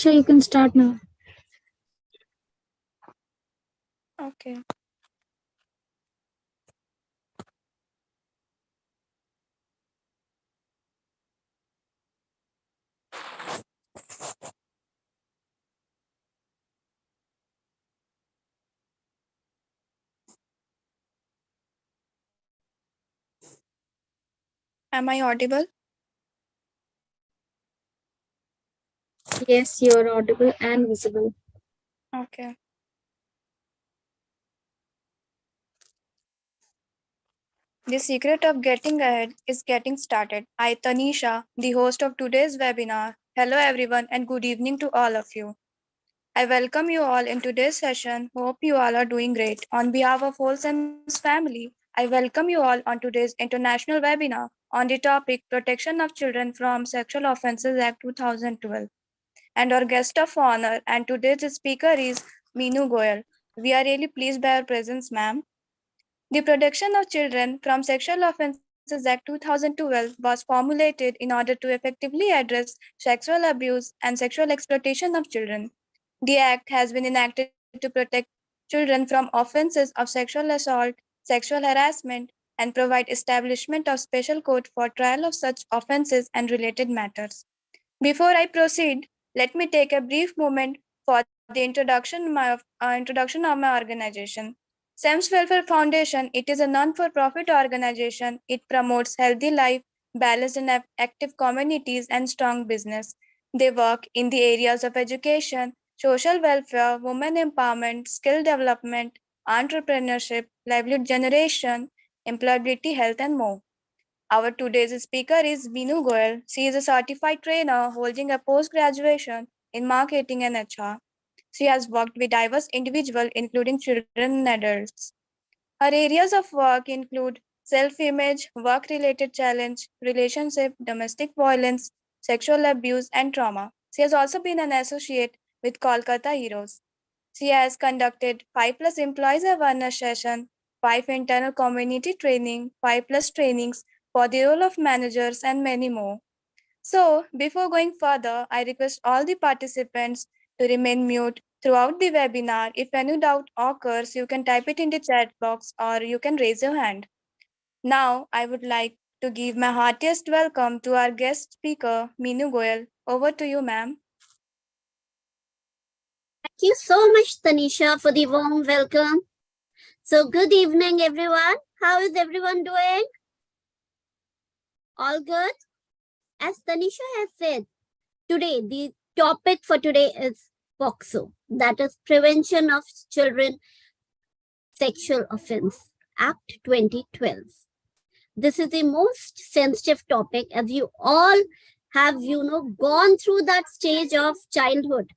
Sure, you can start now. Okay. Am I audible? Yes, you are audible and visible. Okay. The secret of getting ahead is getting started. I, Tanisha, the host of today's webinar. Hello, everyone, and good evening to all of you. I welcome you all in today's session. Hope you all are doing great. On behalf of Wholesome's family, I welcome you all on today's international webinar on the topic Protection of Children from Sexual Offences Act 2012. And our guest of honor and today's speaker is Meenu Goyal. We are really pleased by your presence, ma'am. The Protection of Children from Sexual Offences Act 2012 was formulated in order to effectively address sexual abuse and sexual exploitation of children. The Act has been enacted to protect children from offences of sexual assault, sexual harassment, and provide establishment of special court for trial of such offences and related matters. Before I proceed, let me take a brief moment for the introduction of my organization. SEMS Welfare Foundation, it is a non-for-profit organization. It promotes healthy life, balanced and active communities, and strong business. They work in the areas of education, social welfare, women empowerment, skill development, entrepreneurship, livelihood generation, employability, health, and more. Our today's speaker is Meenu Goyal. She is a certified trainer holding a post-graduation in marketing and HR. She has worked with diverse individuals, including children and adults. Her areas of work include self-image, work-related challenge, relationship, domestic violence, sexual abuse, and trauma. She has also been an associate with Kolkata Heroes. She has conducted 5 plus employees awareness session, 5 internal community training, 5 plus trainings for the role of managers, and many more. So, before going further, I request all the participants to remain mute throughout the webinar. If any doubt occurs, you can type it in the chat box or you can raise your hand. Now, I would like to give my heartiest welcome to our guest speaker, Meenu Goyal. Over to you, ma'am. Thank you so much, Tanisha, for the warm welcome. So, good evening, everyone. How is everyone doing? All good? As Tanisha has said, today, the topic for today is POCSO, that is Prevention of Children Sexual Offense Act 2012. This is the most sensitive topic as you all have, gone through that stage of childhood.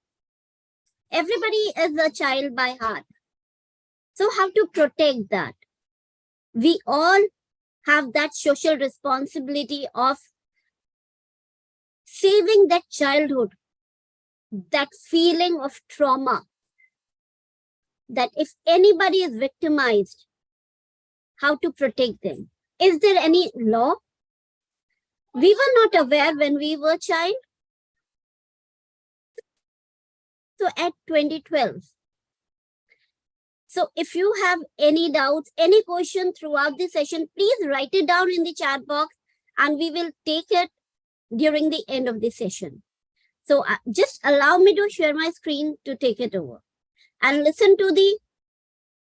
Everybody is a child by heart. So how to protect that? We all have that social responsibility of saving that childhood, that feeling of trauma, that if anybody is victimized, how to protect them. Is there any law? We were not aware when we were child. So at 2012. So if you have any doubts, any question throughout the session, please write it down in the chat box and we will take it during the end of the session. So just allow me to share my screen to take it over and listen to the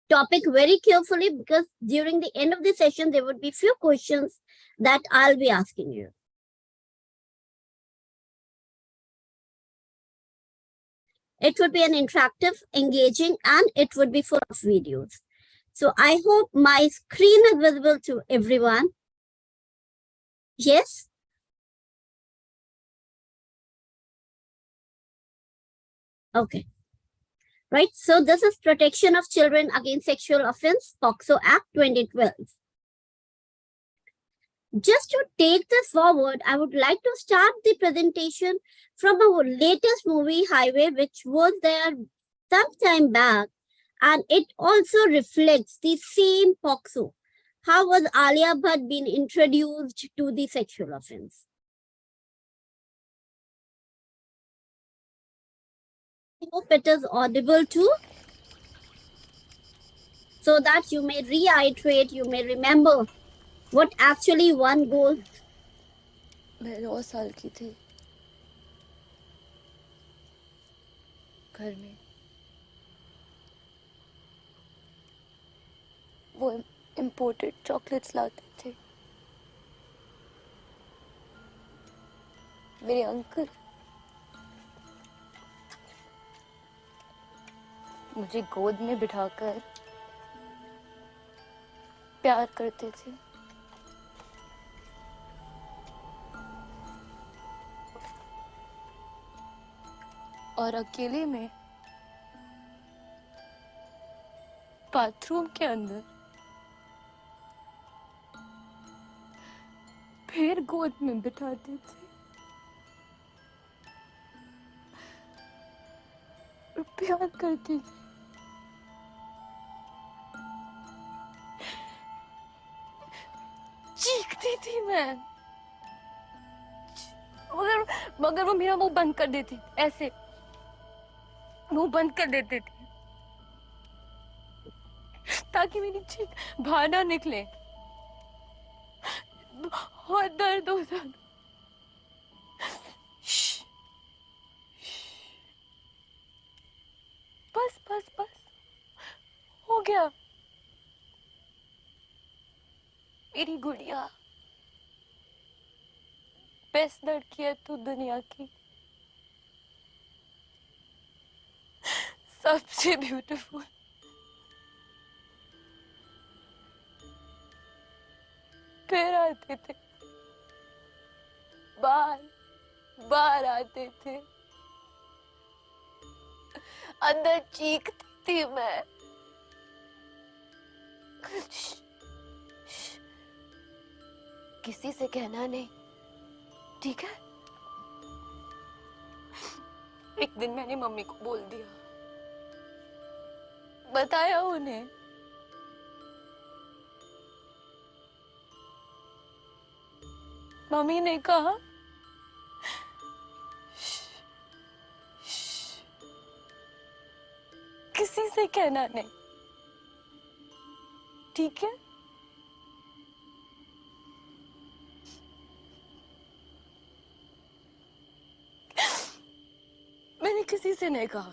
topic very carefully, because during the end of the session, there would be few questions that I'll be asking you. It would be an interactive, engaging, and it would be full of videos. So I hope my screen is visible to everyone. Yes? Okay. Right, so this is Protection of Children Against Sexual Offense, POCSO Act 2012. Just to take this forward, I would like to start the presentation from our latest movie, Highway, which was there some time back, and it also reflects the same POCSO. How was Alia Bhatt being introduced to the sexual offense? I hope it is audible too, so that you may reiterate, you may remember what actually one goal. मैं 9 साल की थी, घर में वो imported chocolates लाते थे। मेरे uncle मुझे गोद में बिठाकर प्यार करते थे। और अकेले में बाथरूम के अंदर फिर गोद में बिठाते थे और प्यार करते थे। चीखती थी मैं, मगर वो मेरा मुंह बंद कर देती, ऐसे मुंह बंद कर देते थे ताकि मेरी चीख बाहर ना निकले। बहुत दर्द होता था। बस बस बस हो गया। मेरी गुड़िया, बेस्ट लड़की है तू दुनिया की, सबसे ब्यूटीफुल। फिर आते थे, बार बार आते थे, अंदर चीखती थी मैं। किसी से कहना नहीं, ठीक है? एक दिन मैंने मम्मी को बोल दिया, बताया उन्हें। मम्मी ने कहा किसी से कहना नहीं, ठीक है? मैंने किसी से नहीं कहा।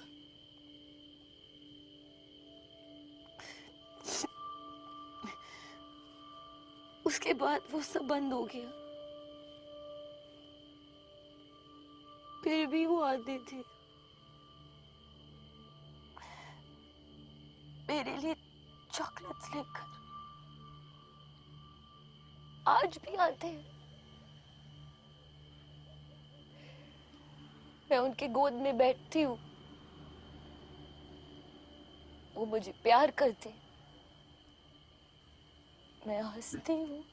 उसके बाद वो सब बंद हो गया। फिर भी वो आते थे, मेरे लिए चॉकलेट्स लेकर। आज भी आते हैं। मैं उनके गोद में बैठती हूँ, वो मुझे प्यार करते, मैं हंसती हूँ।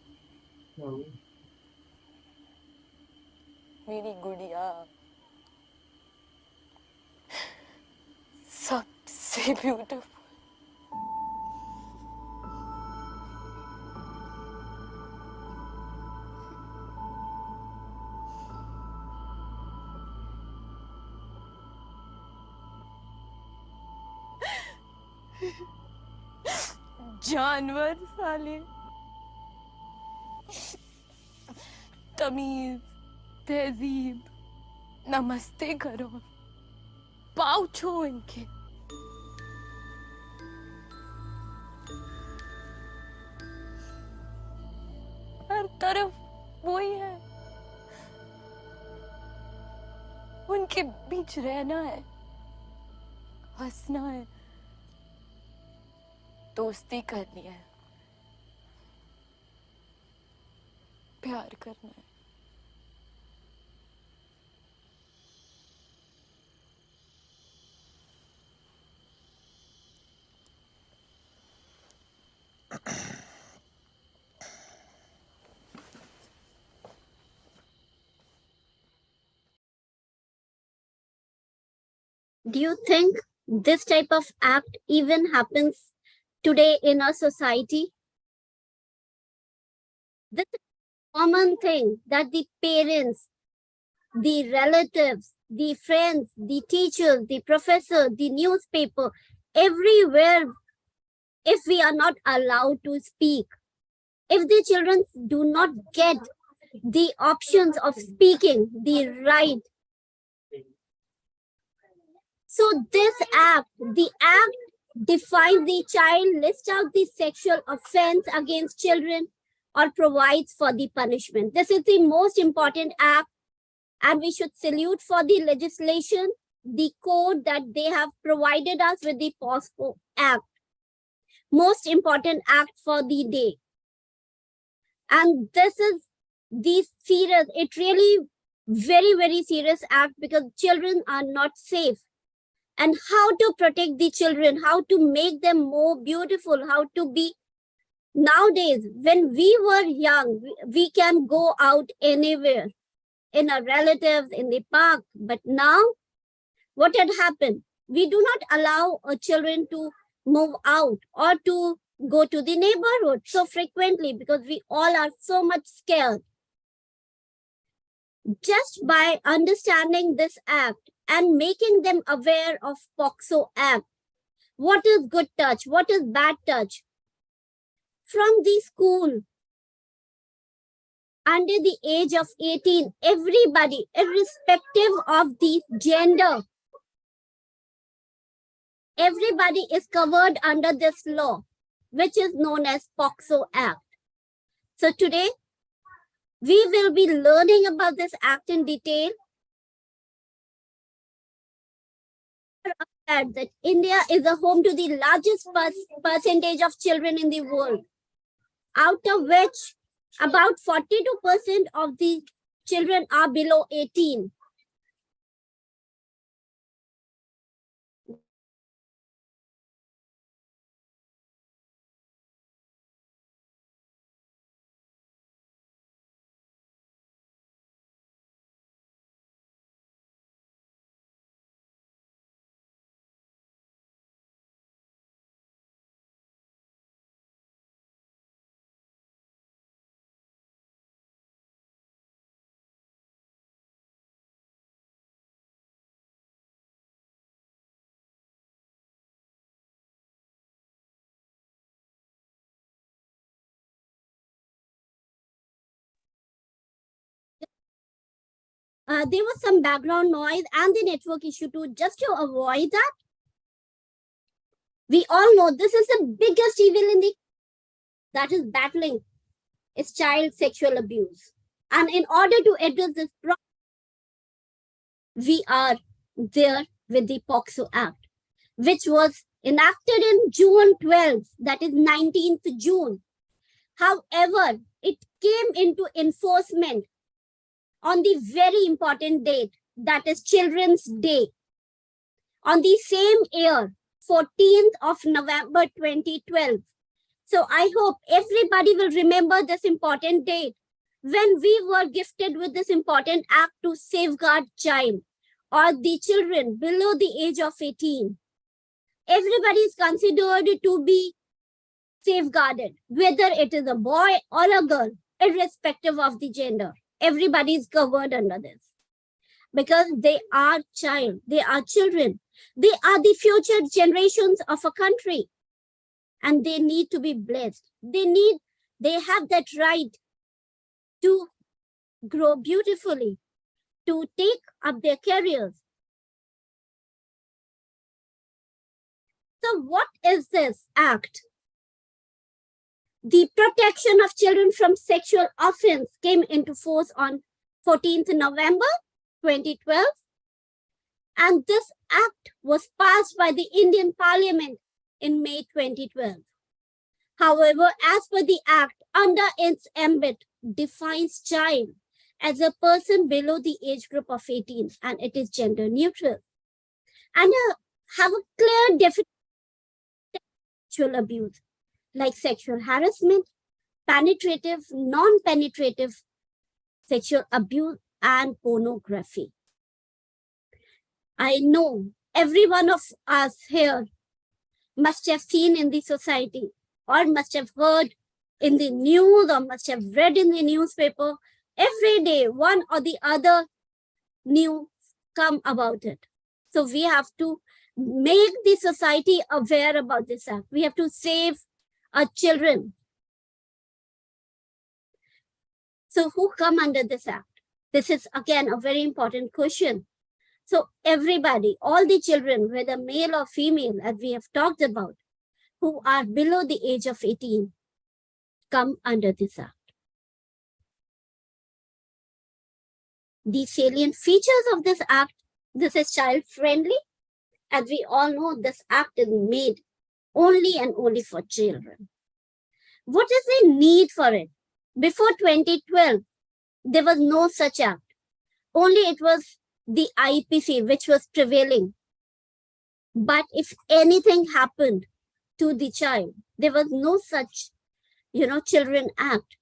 मेरी गुड़िया सबसे ब्यूटीफुल। जानवर साले, तमीज तहजीब, नमस्ते करो, पाँव छो इनके। हर तरफ वही है, उनके बीच रहना है, हंसना है, दोस्ती करनी है, प्यार करना है। Do you think this type of act even happens today in our society? This is a common thing that the parents, the relatives, the friends, the teachers, the professor, the newspaper, everywhere, if we are not allowed to speak, if the children do not get the options of speaking, the right. So this act, the act defines the child, lists out the sexual offense against children, or provides for the punishment. This is the most important act, and we should salute for the legislation, the code that they have provided us with the POSCO Act. Most important act for the day. And this is the serious, it really very, very serious act, because children are not safe. And how to protect the children, how to make them more beautiful, how to be. Nowadays, when we were young, we can go out anywhere, in our relatives, in the park. But now, what had happened? We do not allow our children to move out or to go to the neighborhood so frequently, because we all are so much scared. Just by understanding this act and making them aware of POXO Act, what is good touch, what is bad touch, from the school, under the age of 18, everybody, irrespective of the gender, everybody is covered under this law, which is known as POXO Act. So today, we will be learning about this act in detail. That India is a home to the largest percentage of children in the world, out of which about 42% of the children are below 18. There was some background noise and the network issue too. Just to avoid that, we all know this is the biggest evil in the that is battling is child sexual abuse. And in order to address this problem, we are there with the POXO Act, which was enacted in June 12th, that is 19th June. However, it came into enforcement on the very important date, that is Children's Day, on the same year, 14th of November 2012. So I hope everybody will remember this important date, when we were gifted with this important act to safeguard child or the children below the age of 18. Everybody is considered to be safeguarded, whether it is a boy or a girl, irrespective of the gender. Everybody is covered under this, because they are child, they are children, they are the future generations of a country, and they need to be blessed. They have that right to grow beautifully, to take up their careers. So what is this act? The Protection of Children from Sexual Offense came into force on 14th November 2012. And this act was passed by the Indian Parliament in May 2012. However, as per the act, under its ambit, defines child as a person below the age group of 18, and it is gender neutral. And have a clear definition of sexual abuse, like sexual harassment, penetrative, non-penetrative sexual abuse, and pornography. I know every one of us here must have seen in the society, or must have heard in the news, or must have read in the newspaper every day one or the other new come about it. So we have to make the society aware about this act. We have to save our children. So who come under this act? This is again a very important question. So everybody, all the children, whether male or female, as we have talked about, who are below the age of 18, come under this act. The salient features of this act: this is child friendly. As we all know, this act is made only and only for children. What is the need for it? Before 2012, there was no such act. Only it was the IPC which was prevailing. But if anything happened to the child, there was no such, Children Act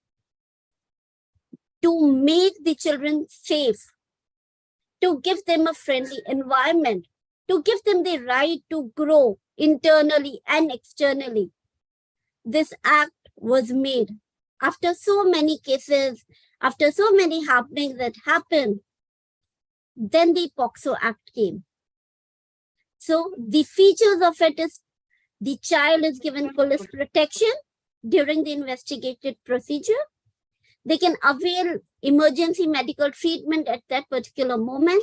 to make the children safe, to give them a friendly environment, to give them the right to grow internally and externally. This act was made after so many cases, after so many happenings that happened. Then the POCSO Act came. So the features of it is the child is given police protection during the investigative procedure. They can avail emergency medical treatment at that particular moment.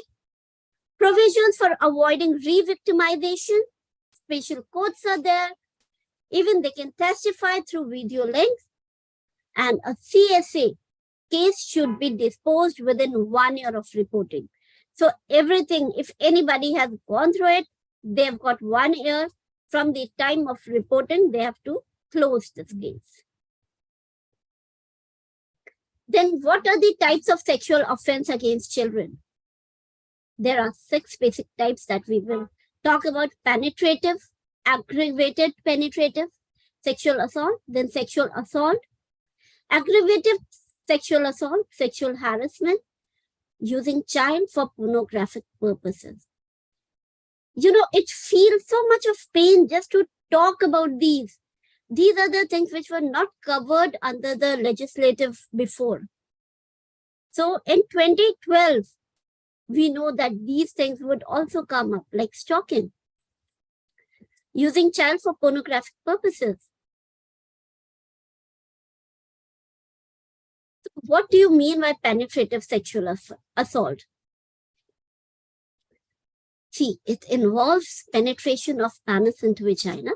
Provisions for avoiding re-victimization. Special courts are there. Even they can testify through video links. And a CSA case should be disposed within 1 year of reporting. So everything, if anybody has gone through it, they've got 1 year from the time of reporting, they have to close this case. Then what are the types of sexual offense against children? There are 6 basic types that we will talk about: penetrative, aggravated penetrative, sexual assault, then sexual assault, aggravated sexual assault, sexual harassment, using child for pornographic purposes. It feels so much of pain just to talk about these. These are the things which were not covered under the legislative before. So in 2012, we know that these things would also come up, like stalking, using child for pornographic purposes. So what do you mean by penetrative sexual assault? See, it involves penetration of penis into vagina,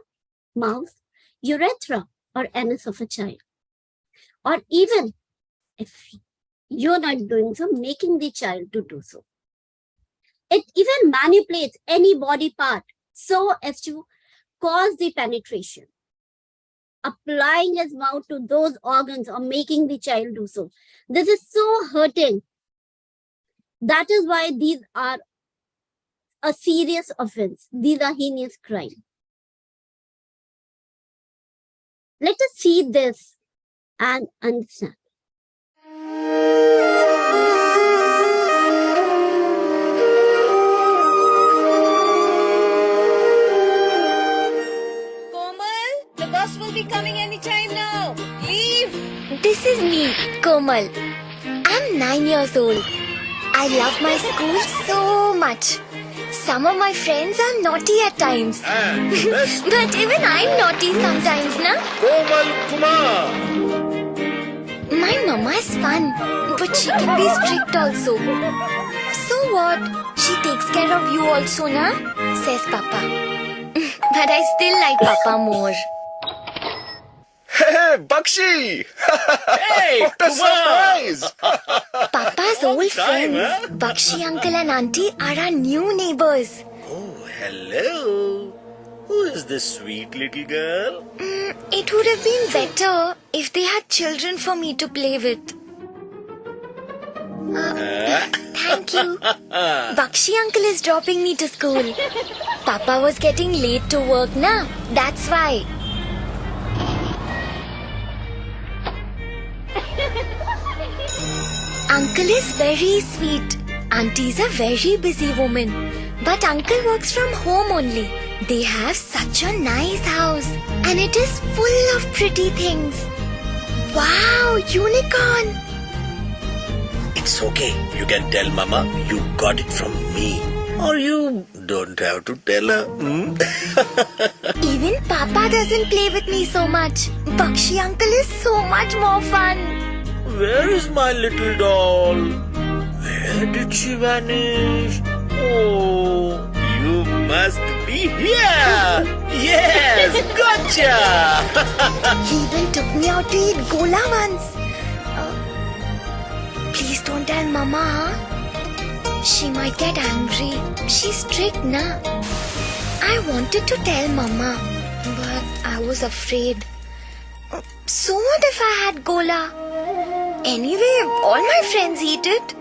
mouth, urethra, or anus of a child. Or even if you're not doing so, making the child to do so. It even manipulates any body part so as to cause the penetration. Applying his mouth to those organs or making the child do so. This is so hurting. That is why these are a serious offense. These are heinous crimes. Let us see this and understand. Komal, the bus will be coming anytime now. Leave. This is me, Komal. I'm 9 years old. I love my school so much. Some of my friends are naughty at times. But even I'm naughty sometimes, na? Komal Kumar. My mama is fun, but she can be strict also. So what? She takes care of you also, na? Says Papa. But I still like Papa more. Hey, Bakshi! Hey, what a surprise! Papa's old friends, Bakshi uncle and auntie, are our new neighbors. Oh, hello. Who is this sweet little girl? It would have been better if they had children for me to play with. Thank you. Bakshi uncle is dropping me to school. Papa was getting late to work na. That's why. Uncle is very sweet. Auntie is a very busy woman. But uncle works from home only. They have such a nice house. And it is full of pretty things. Wow, unicorn! It's okay. You can tell Mama you got it from me. Or you don't have to tell her. Even Papa doesn't play with me so much. Bakshi uncle is so much more fun. Where is my little doll? Where did she vanish? Oh, you must be here. Yes, gotcha. He even took me out to eat gola once. Please don't tell Mama, huh? She might get angry. She's strict, na? I wanted to tell Mama, but I was afraid. So what if I had gola? Anyway, all my friends eat it.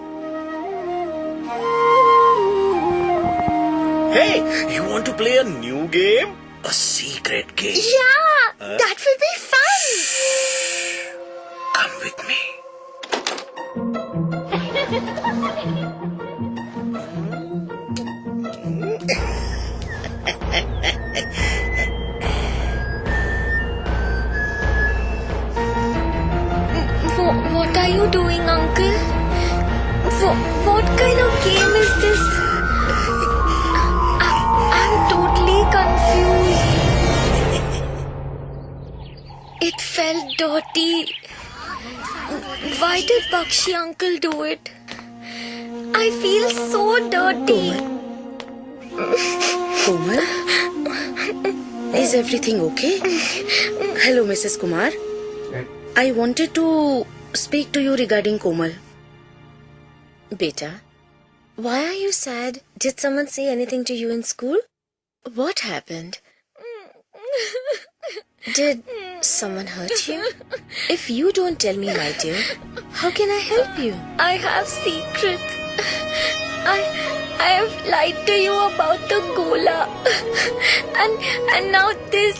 Hey, you want to play a new game? A secret game? Yeah, that will be fun. Come with me. What are you doing, Uncle? What kind of game is this? I'm totally confused. It felt dirty. Why did Bakshi uncle do it? I feel so dirty. Komal? Is everything okay? Hello, Mrs. Kumar. I wanted to speak to you regarding Komal. Beta, why are you sad? Did someone say anything to you in school? What happened? Did someone hurt you? If you don't tell me, my dear, how can I help you? I have secrets. I have lied to you about the gola. And now this.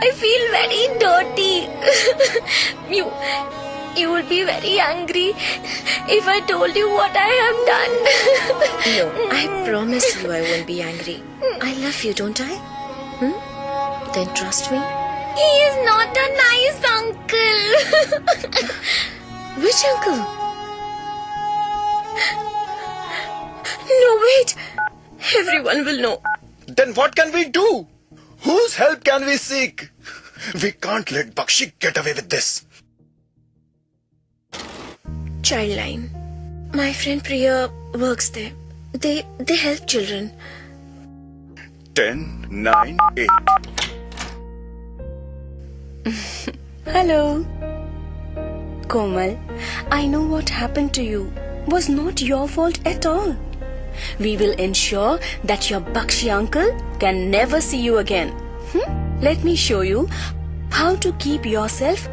I feel very dirty. You will be very angry if I told you what I have done. No, I promise you I won't be angry. I love you, don't I? Then trust me. He is not a nice uncle. Which uncle? No, wait. Everyone will know. Then what can we do? Whose help can we seek? We can't let Bakshi get away with this. Childline. My friend Priya works there. They help children. 10, 9, 8. Hello. Komal, I know what happened to you was not your fault at all. We will ensure that your Bakshi uncle can never see you again. Let me show you how to keep yourself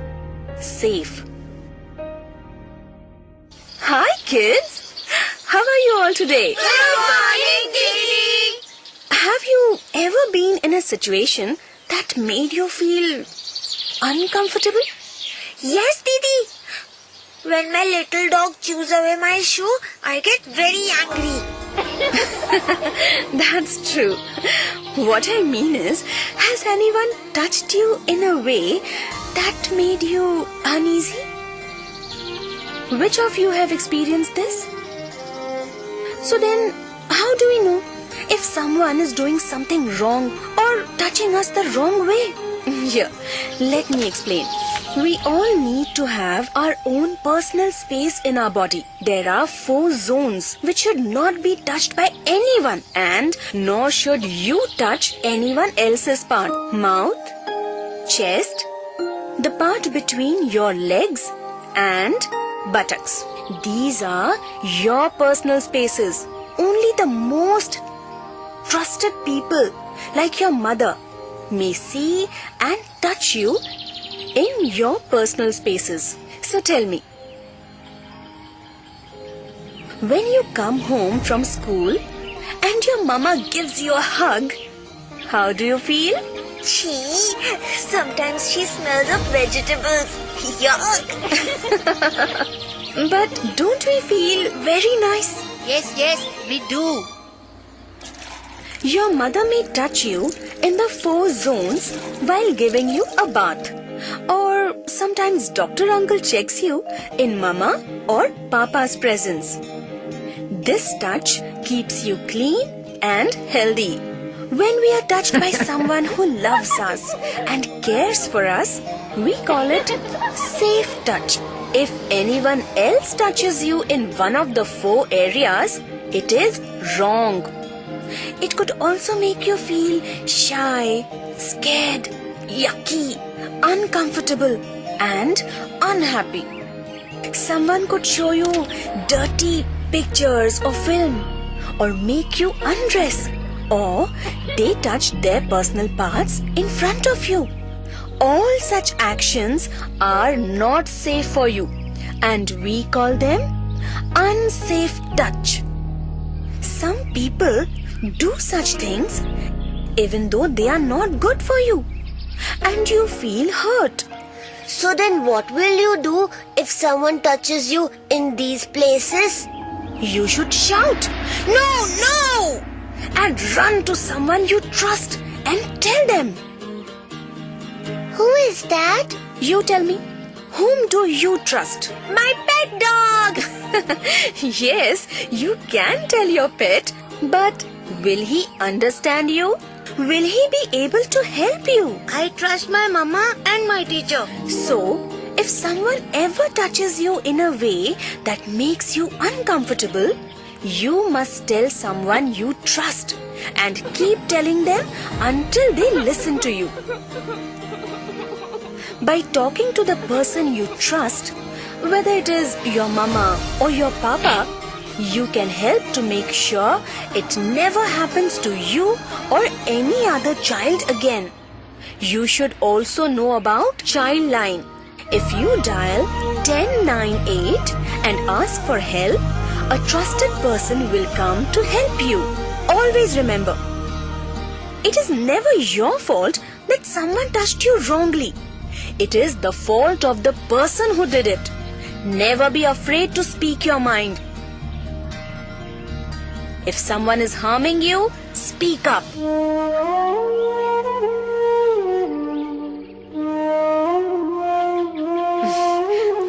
safe. Hi kids. How are you all today? Good morning, Didi. Have you ever been in a situation that made you feel uncomfortable? Yes, Didi. When my little dog chews away my shoe, I get very angry. That's true. What I mean is, has anyone touched you in a way that made you uneasy? Which of you have experienced this? So then, how do we know if someone is doing something wrong or touching us the wrong way? Here, let me explain. We all need to have our own personal space in our body. There are 4 zones which should not be touched by anyone, and nor should you touch anyone else's part. Mouth, chest, the part between your legs and buttocks. These are your personal spaces. Only the most trusted people, like your mother, may see and touch you in your personal spaces. So tell me, when you come home from school and your mama gives you a hug, how do you feel? Sometimes she smells of vegetables. Yuck. But don't we feel very nice? Yes, we do. Your mother may touch you in the 4 zones while giving you a bath. Or sometimes doctor uncle checks you in mama or papa's presence. This touch keeps you clean and healthy. When we are touched by someone who loves us and cares for us, we call it safe touch. If anyone else touches you in one of the 4 areas, it is wrong. It could also make you feel shy, scared, yucky, uncomfortable, and unhappy. Someone could show you dirty pictures or film, or make you undress, or they touch their personal parts in front of you. All such actions are not safe for you, and we call them unsafe touch. Some people do such things even though they are not good for you, and you feel hurt. So then what will you do if someone touches you in these places? You should shout, "No, no!" and run to someone you trust and tell them. Who is that? You tell me, whom do you trust? My pet dog! Yes, you can tell your pet, but will he understand you? Will he be able to help you? I trust my mama and my teacher. So, if someone ever touches you in a way that makes you uncomfortable, you must tell someone you trust and keep telling them until they listen to you. By talking to the person you trust, whether it is your mama or your papa, you can help to make sure it never happens to you or any other child again. You should also know about Child Line. If you dial 1098 and ask for help, a trusted person will come to help you. Always remember, it is never your fault that someone touched you wrongly. It is the fault of the person who did it. Never be afraid to speak your mind. If someone is harming you, speak up.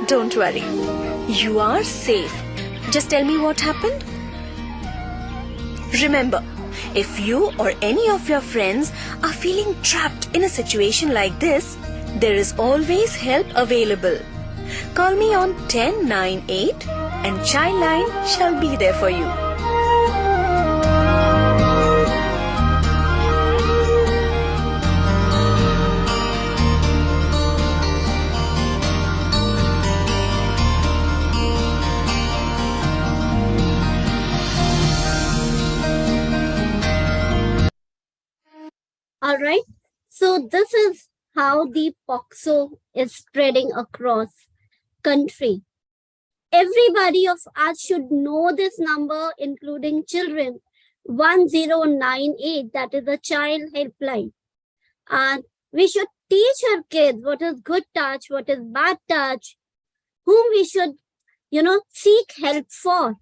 Don't worry. You are safe. Just tell me what happened. Remember, if you or any of your friends are feeling trapped in a situation like this, there is always help available. Call me on 1098 and Childline shall be there for you. All right. So this is how the POXO is spreading across country. Everybody of us should know this number, including children. 1098, that is the child helpline. And we should teach our kids what is good touch, what is bad touch, whom we should, seek help for.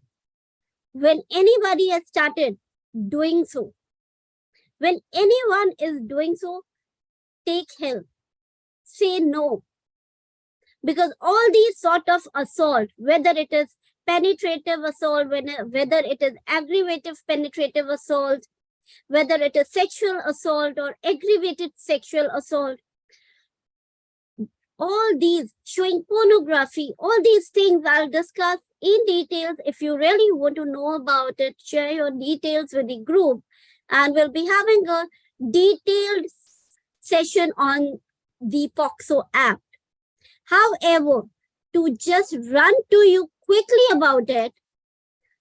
When anybody has started doing so, when anyone is doing so, take help. Say no. Because all these sort of assault, whether it is penetrative assault, whether it is aggravative penetrative assault, whether it is sexual assault or aggravated sexual assault, all these showing pornography, all these things I'll discuss in details. If you really want to know about it, share your details with the group. And we'll be having a detailed session on the POXO Act. However, to just run to you quickly about it,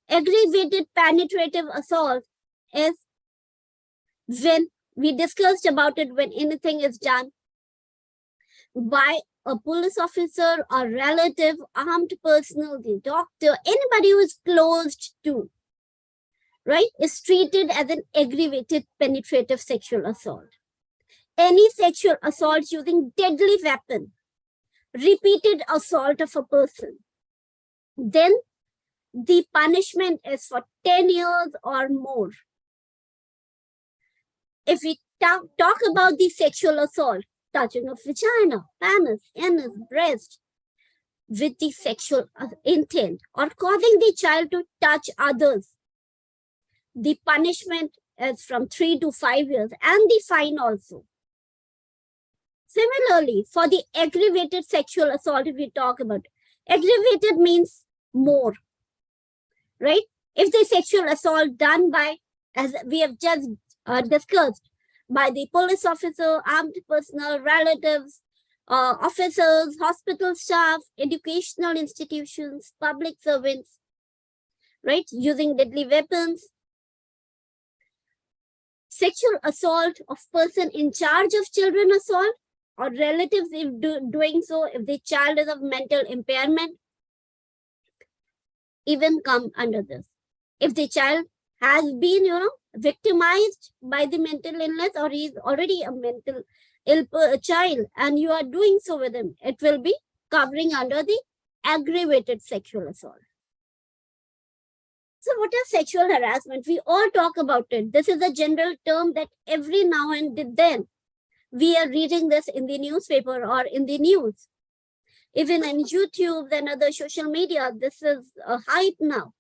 aggravated penetrative assault is when we discussed about it, when anything is done by a police officer or relative, armed personnel, the doctor, anybody who is closed to, right, is treated as an aggravated penetrative sexual assault. Any sexual assault using deadly weapon, repeated assault of a person, then the punishment is for 10 years or more. If we talk about the sexual assault, touching of vagina, penis, anus, breast with the sexual intent or causing the child to touch others. The punishment is from 3 to 5 years and the fine also. Similarly, for the aggravated sexual assault, if we talk about, aggravated means more, right? If the sexual assault done by, as we have just discussed, by the police officer, armed personnel, relatives, officers, hospital staff, educational institutions, public servants, right? Using deadly weapons. Sexual assault of person in charge of children assault or relatives if doing so, if the child is of mental impairment, even come under this. If the child has been, victimized by the mental illness or he is already a mental ill child and you are doing so with him, it will be covering under the aggravated sexual assault. So what is sexual harassment? We all talk about it. This is a general term that every now and then we are reading this in the newspaper or in the news. Even on YouTube and other social media, this is a hype now.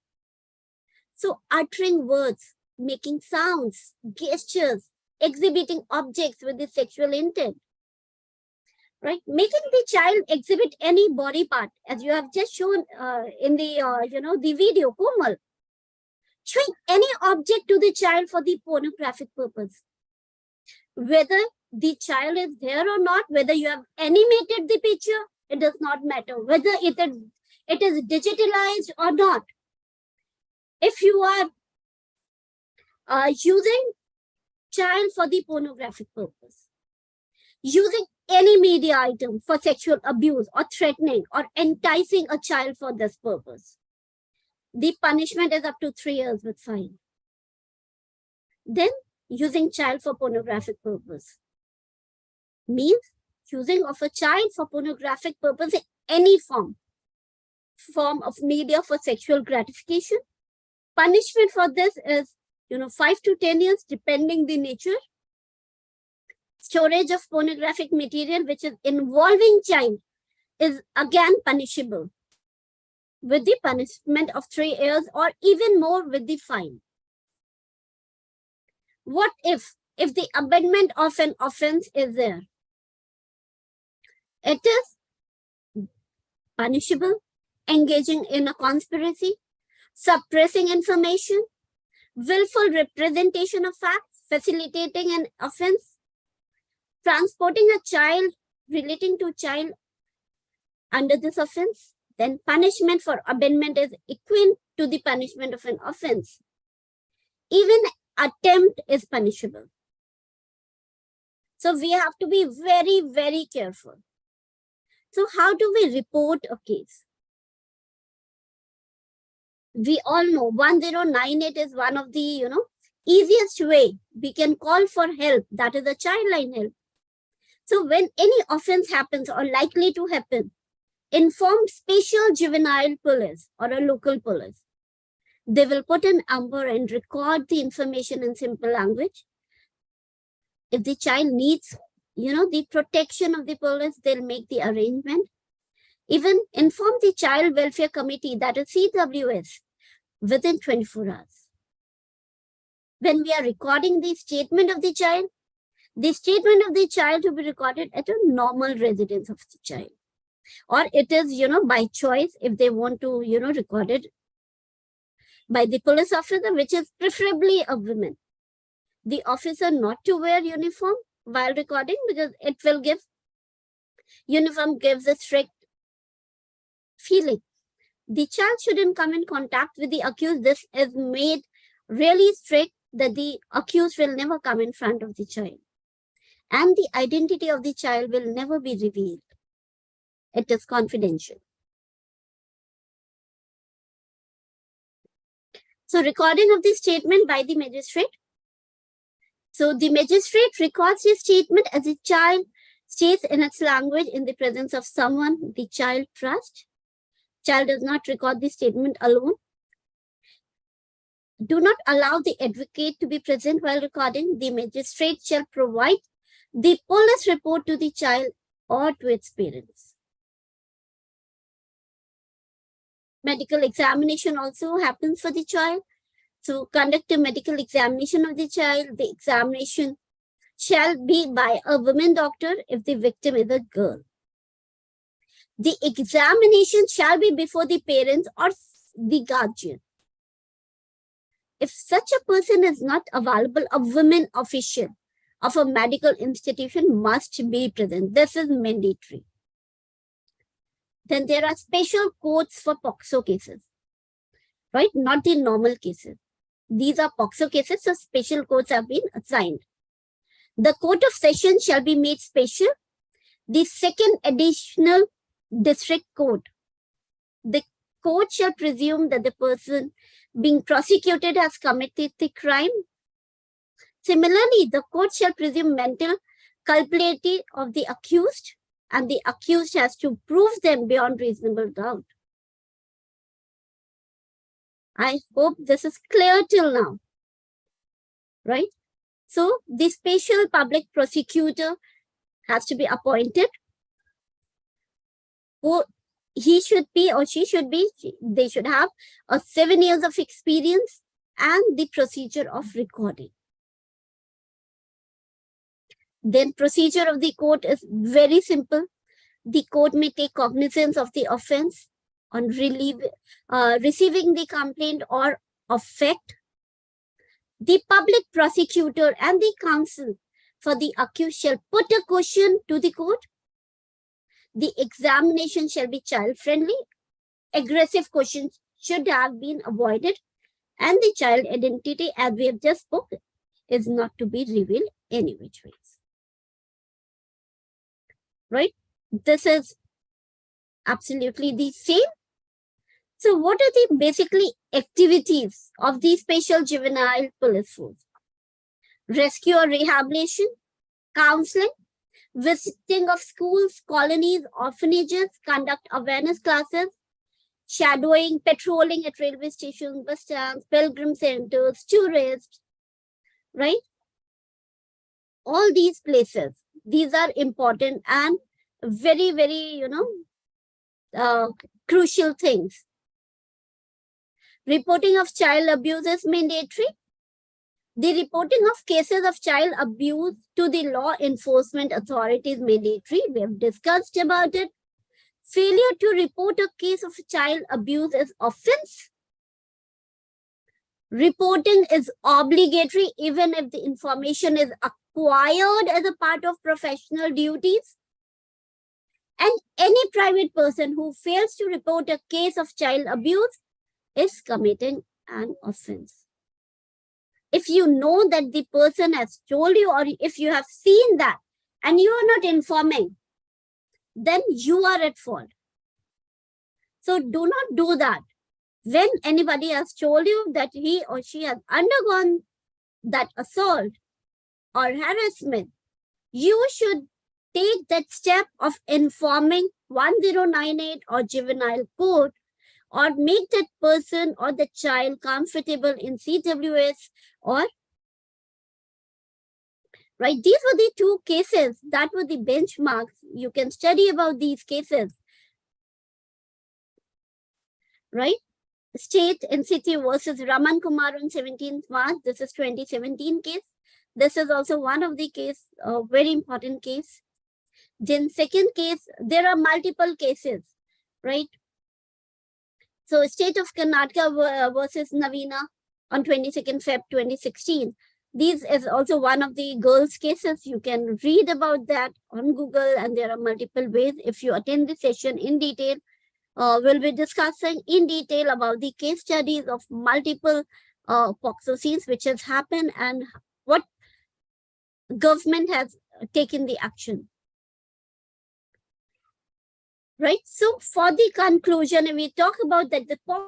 So uttering words, making sounds, gestures, exhibiting objects with the sexual intent, right? Making the child exhibit any body part, as you have just shown in the, the video, Komal. Showing any object to the child for the pornographic purpose. Whether the child is there or not, whether you have animated the picture, it does not matter. Whether it is digitalized or not. If you are using child for the pornographic purpose, using any media item for sexual abuse or threatening or enticing a child for this purpose, the punishment is up to 3 years with fine. Then using child for pornographic purpose means using of a child for pornographic purpose in any form of media for sexual gratification. Punishment for this is 5 to 10 years depending the nature. Storage of pornographic material which is involving child is again punishable with the punishment of 3 years or even more with the fine. What if the abetment of an offense is there? It is punishable, engaging in a conspiracy, suppressing information, willful representation of facts, facilitating an offense, transporting a child, relating to child under this offense. Then punishment for abetment is equivalent to the punishment of an offense. Even attempt is punishable. So we have to be very, very careful. So how do we report a case? We all know 1098 is one of the, easiest way we can call for help. That is a childline help. So when any offense happens or likely to happen, inform special juvenile police or a local police. They will put an number and record the information in simple language. If the child needs, the protection of the police, they'll make the arrangement. Even inform the Child Welfare Committee, that is CWS, within 24 hours. When we are recording the statement of the child to be recorded at a normal residence of the child. Or it is, by choice, if they want to, record it by the police officer, which is preferably a woman. The officer not to wear uniform while recording because it will give, uniform gives a strict feeling. The child shouldn't come in contact with the accused. This is made really strict that the accused will never come in front of the child. And the identity of the child will never be revealed. It is confidential. So recording of the statement by the magistrate. So the magistrate records his statement as the child states in its language in the presence of someone the child trusts. Child does not record the statement alone. Do not allow the advocate to be present while recording. The magistrate shall provide the police report to the child or to its parents. Medical examination also happens for the child. So conduct a medical examination of the child. The examination shall be by a woman doctor if the victim is a girl. The examination shall be before the parents or the guardian. If such a person is not available, a woman official of a medical institution must be present. This is mandatory. Then there are special courts for POCSO cases, right? Not the normal cases. These are POCSO cases, so special courts have been assigned. The court of session shall be made special. The second additional district court. The court shall presume that the person being prosecuted has committed the crime. Similarly, the court shall presume mental culpability of the accused, and the accused has to prove them beyond reasonable doubt. I hope this is clear till now, right? So the special public prosecutor has to be appointed. Who he should be or she should be, they should have 7 years of experience and the procedure of recording. Then procedure of the court is very simple. The court may take cognizance of the offense on receiving the complaint or effect. The public prosecutor and the counsel for the accused shall put a question to the court. The examination shall be child-friendly. Aggressive questions should have been avoided. And the child identity, as we have just spoken, is not to be revealed any which ways. Right? This is absolutely the same. So what are the basically activities of the special juvenile police force? Rescue or rehabilitation, counseling, visiting of schools, colonies, orphanages, conduct awareness classes, shadowing, patrolling at railway stations, bus stands, pilgrim centers, tourists, right? All these places, these are important and very, very, crucial things. Reporting of child abuse is mandatory. The reporting of cases of child abuse to the law enforcement authorities is mandatory. We have discussed about it. Failure to report a case of child abuse is offense. Reporting is obligatory even if the information is acquired as a part of professional duties. And any private person who fails to report a case of child abuse is committing an offense. If you know that the person has told you, or if you have seen that and you are not informing, then you are at fault. So do not do that. When anybody has told you that he or she has undergone that assault or harassment, you should take that step of informing 1098 or juvenile court, or make that person or the child comfortable in CWS, or right. These were the two cases that were the benchmarks. You can study about these cases, right? State Institute versus Raman Kumar on 17th March. This is 2017 case. This is also one of the case, a very important case. Then second case, there are multiple cases, right? So State of Karnataka versus Navina on 22nd Feb 2016. This is also one of the girls' cases. You can read about that on Google, and there are multiple ways. If you attend the session in detail, we'll be discussing in detail about the case studies of multiple POCSO scenes which has happened and what government has taken the action. Right. So for the conclusion, we talk about that the POCSO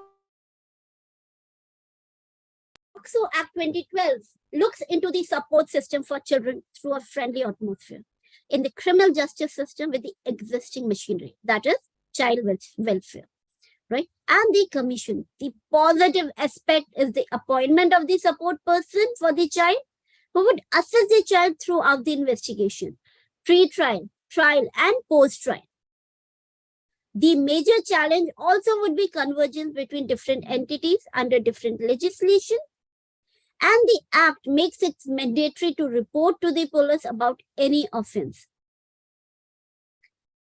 Act 2012 looks into the support system for children through a friendly atmosphere in the criminal justice system with the existing machinery, that is child welfare, right? And the commission, the positive aspect is the appointment of the support person for the child, who would assess the child throughout the investigation, pre-trial, trial, and post-trial. The major challenge also would be convergence between different entities under different legislation, and the Act makes it mandatory to report to the police about any offense.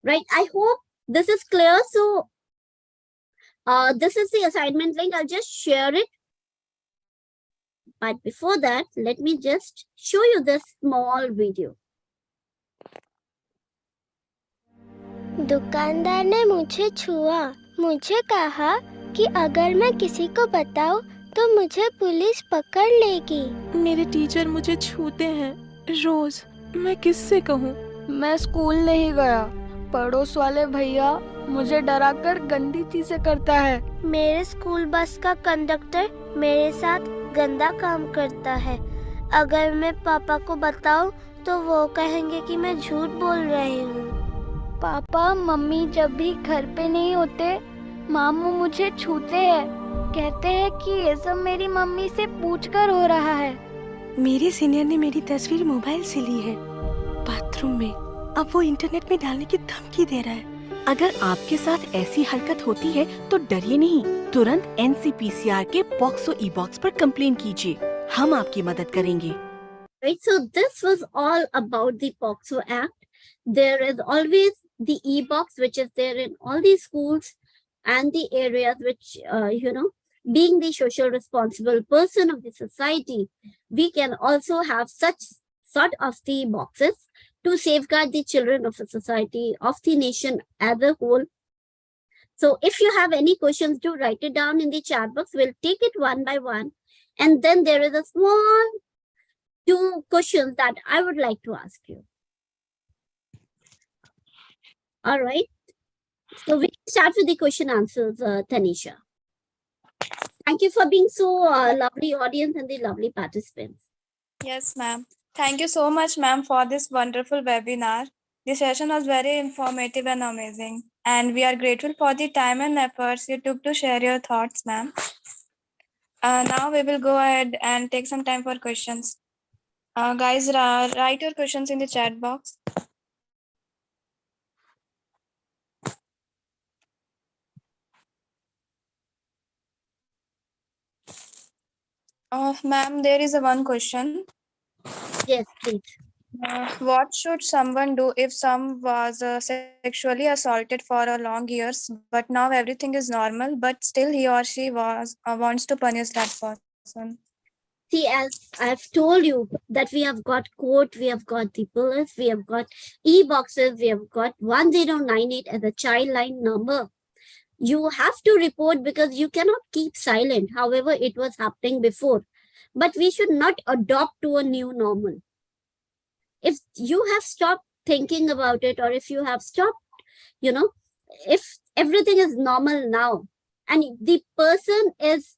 Right? I hope this is clear. So, this is the assignment link. I'll just share it. But before that, let me just show you this small video. दुकानदार ने मुझे छुआ, मुझे कहा कि अगर मैं किसी को बताऊं तो मुझे पुलिस पकड़ लेगी। मेरे टीचर मुझे छूते हैं रोज, मैं किससे कहूँ? मैं स्कूल नहीं गया, पड़ोस वाले भैया मुझे डराकर गंदी चीजें करता है। मेरे स्कूल बस का कंडक्टर मेरे साथ गंदा काम करता है। अगर मैं पापा को बताऊं तो वो कहेंगे कि मैं झूठ बोल रही हूँ। पापा मम्मी जब भी घर पे नहीं होते, मामू मुझे छूते हैं, कहते हैं कि ये सब मेरी मम्मी से पूछकर हो रहा है। मेरे सीनियर ने मेरी तस्वीर मोबाइल से ली है बाथरूम में, अब वो इंटरनेट में डालने की धमकी दे रहा है। अगर आपके साथ ऐसी हरकत होती है तो डरिए नहीं, तुरंत NCPCR के पॉक्सो ई-बॉक्स पर कंप्लेन कीजिए, हम आपकी मदद करेंगे। Right, so this was all about the POXO Act. There is always the e-box which is there in all the schools and the areas which, being the social responsible person of the society, we can also have such sort of the boxes to safeguard the children of a society, of the nation as a whole. So if you have any questions, do write it down in the chat box. We'll take it one by one. And then there is a small 2 questions that I would like to ask you. All right. So we start with the question answers, Tanisha. Thank you for being so lovely audience and the lovely participants. Yes, ma'am. Thank you so much, ma'am, for this wonderful webinar. The session was very informative and amazing. And we are grateful for the time and efforts you took to share your thoughts, ma'am. Now we will go ahead and take some time for questions. Guys, write your questions in the chat box. Ma'am, there is one question. Yes, please. What should someone do if someone was sexually assaulted for a long years, but now everything is normal, but still he or she wants to punish that person? See, as I've told you that we have got court, we have got the police, we have got e-boxes, we have got 1098 as a child line number. You have to report because you cannot keep silent, however it was happening before. But we should not adopt to a new normal. If you have stopped thinking about it, or if you have stopped, if everything is normal now, and the person is,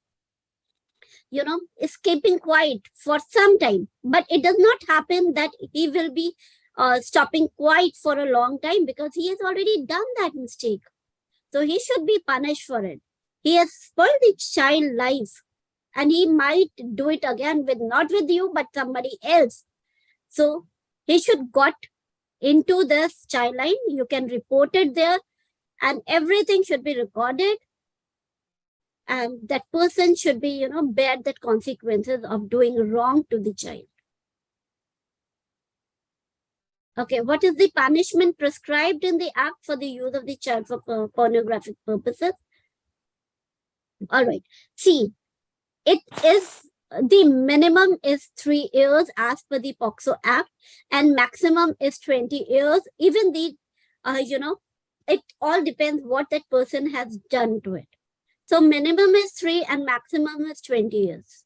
is keeping quiet for some time, but it does not happen that he will be stopping quiet for a long time because he has already done that mistake. So he should be punished for it. He has spoiled the child life, and he might do it again not with you, but somebody else. So he should got into this child line. You can report it there, and everything should be recorded. And that person should be, bear the consequences of doing wrong to the child. Okay, what is the punishment prescribed in the Act for the use of the child for pornographic purposes? All right. See, it is the minimum is 3 years as per the POXO Act, and maximum is 20 years. Even the, it all depends what that person has done to it. So minimum is 3 and maximum is 20 years.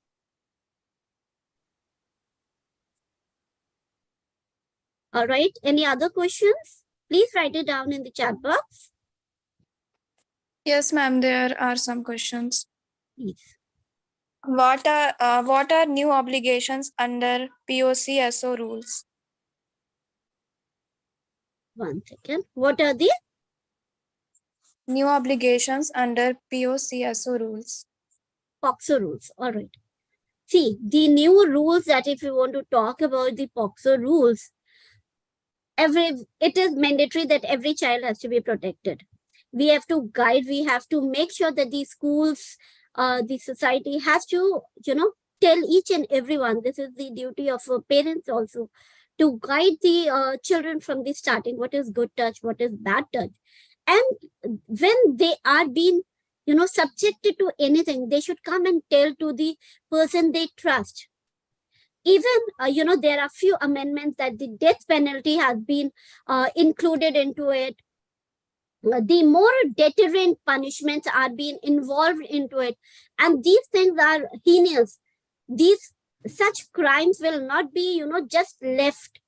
All right. Any other questions? Please write it down in the chat box. Yes, ma'am. There are some questions. Please. What are new obligations under POCSO rules? One second. What are the new obligations under POCSO rules? POXO rules? All right. See, the new rules that if you want to talk about the POCSO rules, it is mandatory that every child has to be protected. We have to guide, we have to make sure that the schools, the society has to, tell each and everyone, this is the duty of parents also, to guide the children from the starting, what is good touch, what is bad touch. And when they are being, subjected to anything, they should come and tell to the person they trust. Even, there are few amendments that the death penalty has been included into it. The more deterrent punishments are being involved into it. And these things are heinous. Such crimes will not be, just left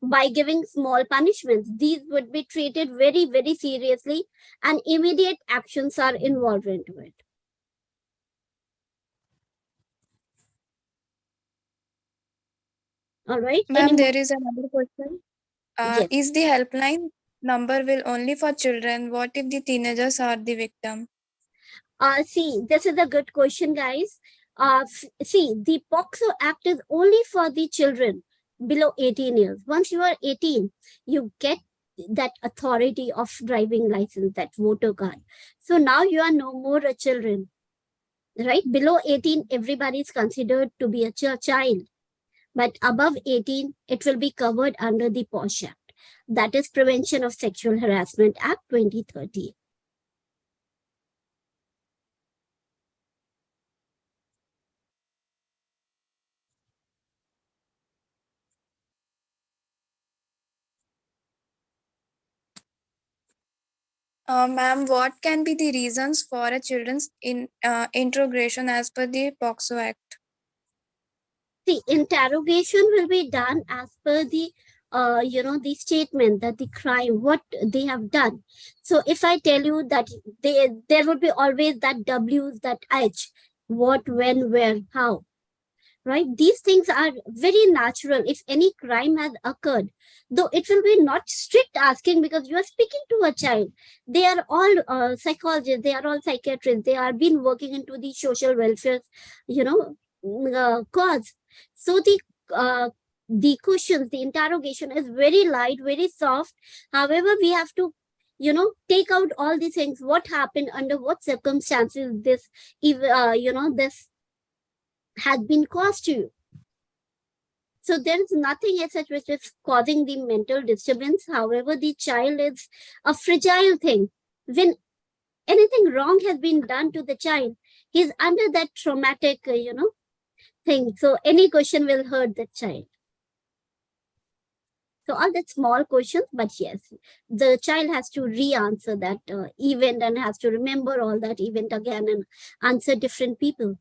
by giving small punishments. These would be treated very, very seriously, and immediate actions are involved into it. All right. Ma'am, there is another question. Yes. Is the helpline number will only for children? What if the teenagers are the victim? See, this is a good question, guys. See, the POCSO Act is only for the children below 18 years. Once you are 18, you get that authority of driving license, that voter card. So now you are no more a children, right? Below 18, everybody is considered to be a child. But above 18, it will be covered under the POSH Act. That is Prevention of Sexual Harassment Act 2013. Ma'am, what can be the reasons for a children's interrogation as per the POCSO Act? The interrogation will be done as per the the statement, that the crime, what they have done. So if I tell you that there would be always that W's, that H, what, when, where, how, right? These things are very natural. If any crime has occurred, though it will be not strict asking, because you are speaking to a child. They are all psychologists, they are all psychiatrists, they are been working into the social welfare, cause. So the questions, the interrogation is very light, very soft. However, we have to, take out all the things, what happened, under what circumstances this, this has been caused to you. So there is nothing as such which is causing the mental disturbance. However, the child is a fragile thing. When anything wrong has been done to the child, he's under that traumatic, thing. So any question will hurt the child. So all that small questions, but yes, the child has to re-answer that event and has to remember all that event again and answer different people.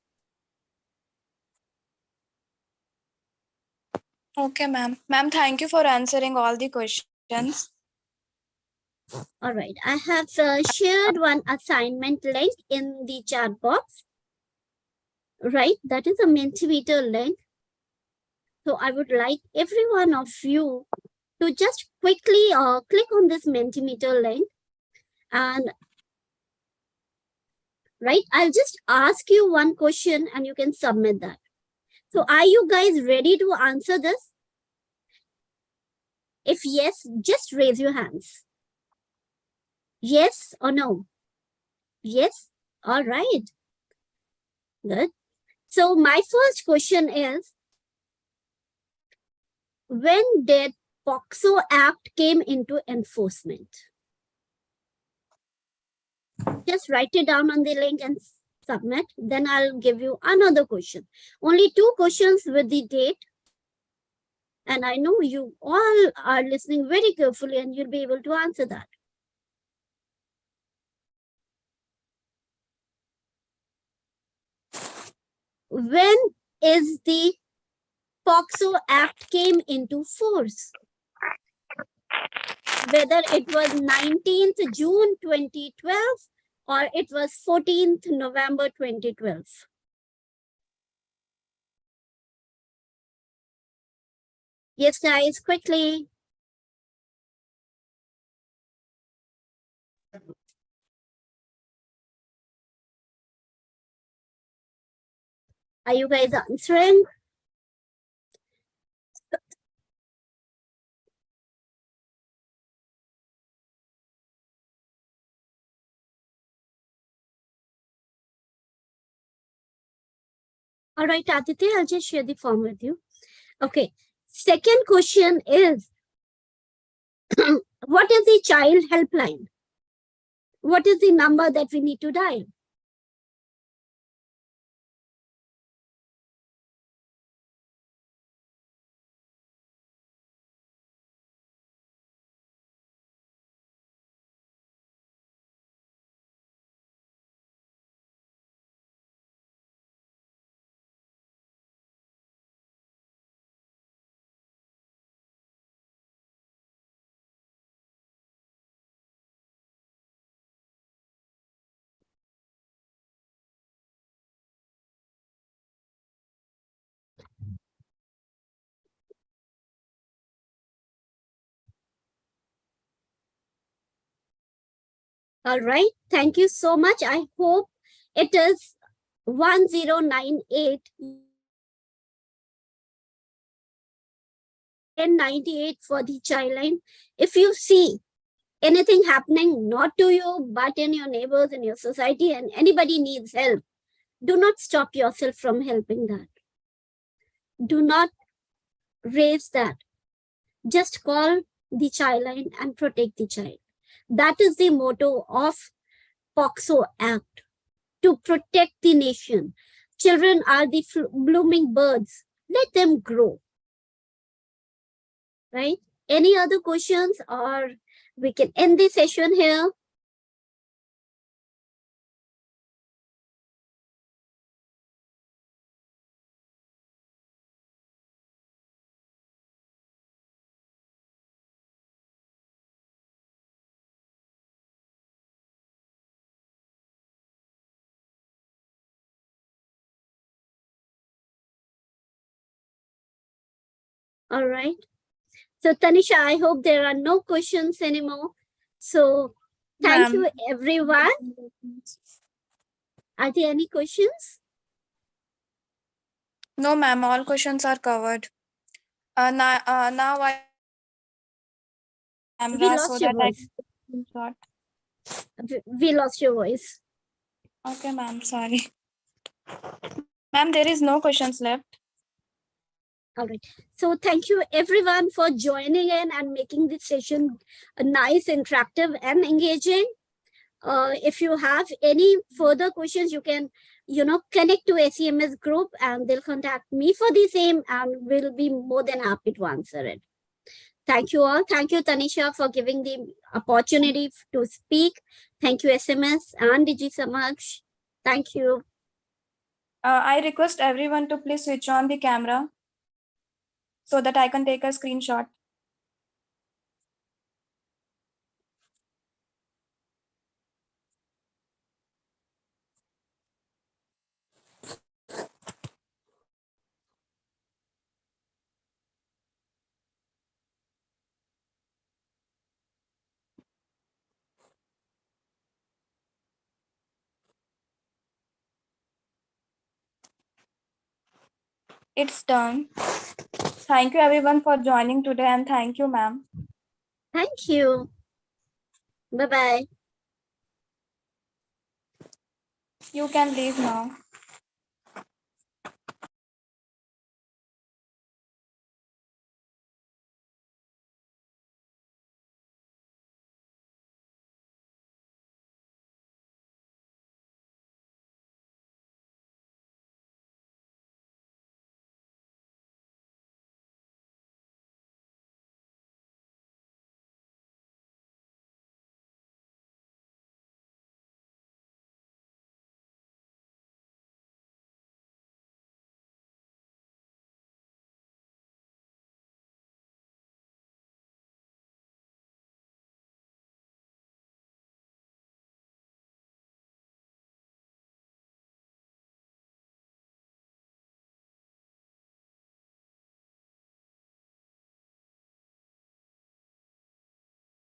Okay, ma'am. Ma'am, thank you for answering all the questions. All right, I have shared one assignment link in the chat box. Right, that is a Mentimeter link. So I would like every one of you to just quickly click on this Mentimeter link, and right, I'll just ask you one question and you can submit that. So are you guys ready to answer this? If yes, just raise your hands. Yes or no? Yes? All right. Good. So my first question is, when did POCSO Act came into enforcement? Just write it down on the link and submit. Then I'll give you another question. Only 2 questions with the date. And I know you all are listening very carefully and you'll be able to answer that. When is the POCSO Act came into force? Whether it was 19th June 2012 or it was 14th November 2012. Yes, guys, quickly. Are you guys answering? All right, Aditya, I'll just share the form with you. Okay. Second question is, what is the child helpline? What is the number that we need to dial? All right. Thank you so much. I hope it is 1098 and 98 for the child line. If you see anything happening, not to you, but in your neighbors, in your society, and anybody needs help, do not stop yourself from helping that. Do not raise that. Just call the child line and protect the child. That is the motto of POCSO Act, to protect the nation. Children are the blooming birds. Let them grow. Right? Any other questions, or we can end the session here? All right. So Tanisha, I hope there are no questions anymore. So thank you, everyone. Are there any questions? No, ma'am. All questions are covered. Now I am We lost your voice. We lost your voice. Okay, ma'am. Sorry. Ma'am, there is no questions left. All right. So thank you everyone for joining in and making this session nice, interactive, and engaging. If you have any further questions, you can, connect to SEMS group and they'll contact me for the same, and we'll be more than happy to answer it. Thank you all. Thank you, Tanisha, for giving the opportunity to speak. Thank you, SMS and DIGISAKSHAM. Thank you. I request everyone to please switch on the camera so that I can take a screenshot. It's done. Thank you everyone for joining today, and thank you, ma'am. Thank you. Bye-bye. You can leave now.